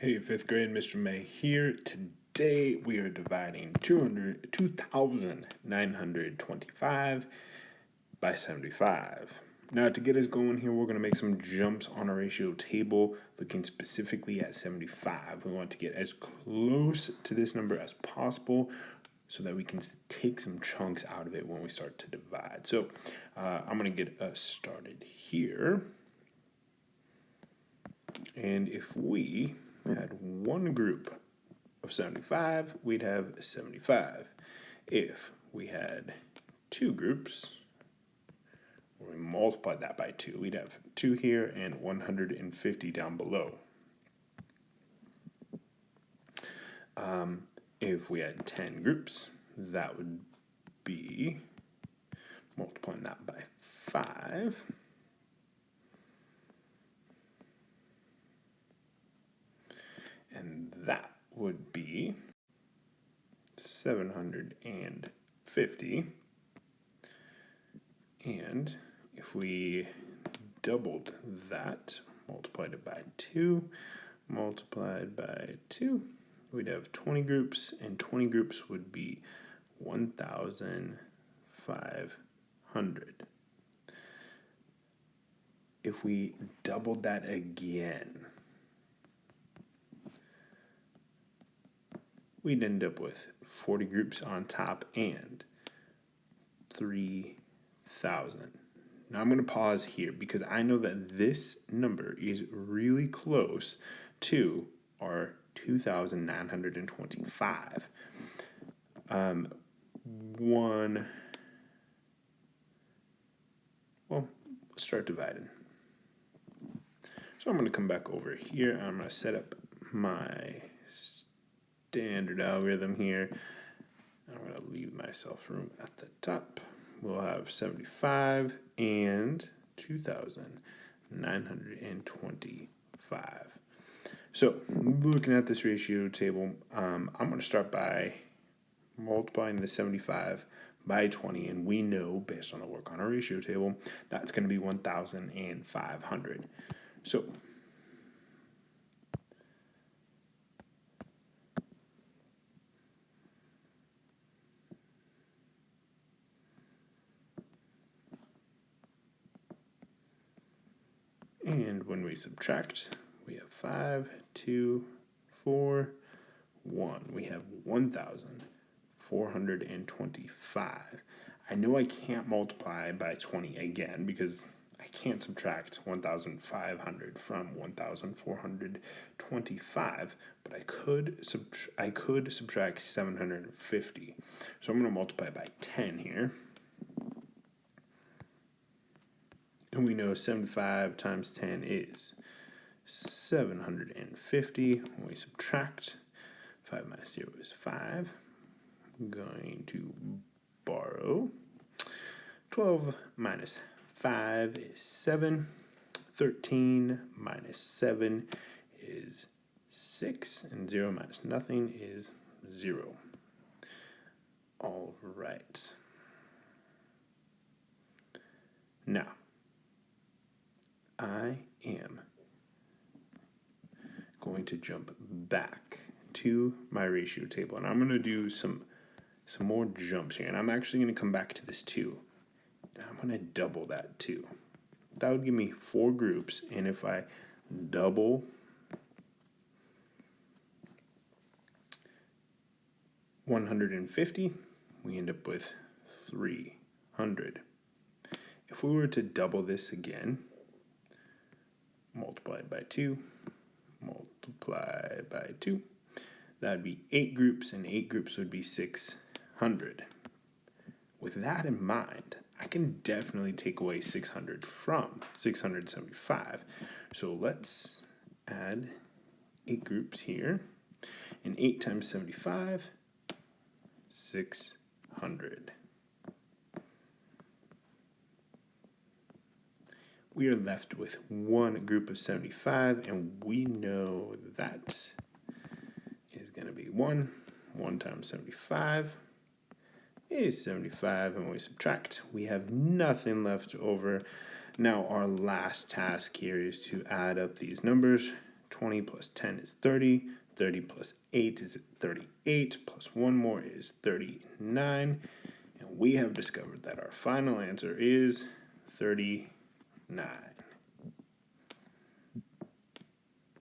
Hey, fifth grade, Mr. May here. Today we are dividing 2,925 by 75. Now, to get us going here, we're going to make some jumps on our ratio table, looking specifically at 75. We want to get as close to this number as possible so that we can take some chunks out of it when we start to divide. So I'm going to get us started here. And if we had one group of 75, we'd have 75. If we had two groups, or we multiplied that by 2, we'd have 2 here and 150 down below. If we had 10 groups, that would be multiplying that by 5. And that would be 750. And if we doubled that, multiplied it by 2, we'd have 20 groups, and 20 groups would be 1,500. If we doubled that again, we'd end up with 40 groups on top and 3,000. Now I'm going to pause here because I know that this number is really close to our 2,925. Let's start dividing. So I'm going to come back over here. I'm going to set up my standard algorithm here. I'm going to leave myself room at the top. We'll have 75 and 2,925. So looking at this ratio table, I'm going to start by multiplying the 75 by 20, and we know based on the work on our ratio table that's going to be 1,500. So and when we subtract, we have 5, 2, 4, 1. We have 1,425. I know I can't multiply by 20 again because I can't subtract 1,500 from 1,425, but I could subtract 750. So I'm going to multiply by 10 here. And we know 75 times 10 is 750. When we subtract, 5 minus 0 is 5. I'm going to borrow. 12 minus 5 is 7. 13 minus 7 is 6. And 0 minus nothing is 0. All right. Now, I am going to jump back to my ratio table, and I'm going to do some more jumps here, and I'm actually going to come back to this 2, and I'm going to double that 2. That would give me 4 groups, and if I double 150, we end up with 300. If we were to double this again, multiplied by 2, multiply by 2, that would be 8 groups, and 8 groups would be 600. With that in mind, I can definitely take away 600 from 675. So let's add 8 groups here, and 8 times 75, 600. We are left with one group of 75, and we know that is going to be 1. 1 times 75 is 75, and when we subtract, we have nothing left over. Now our last task here is to add up these numbers 20 plus 10 is 30. 30 plus 8 is 38. Plus 1 more is 39. And we have discovered that our final answer is 39.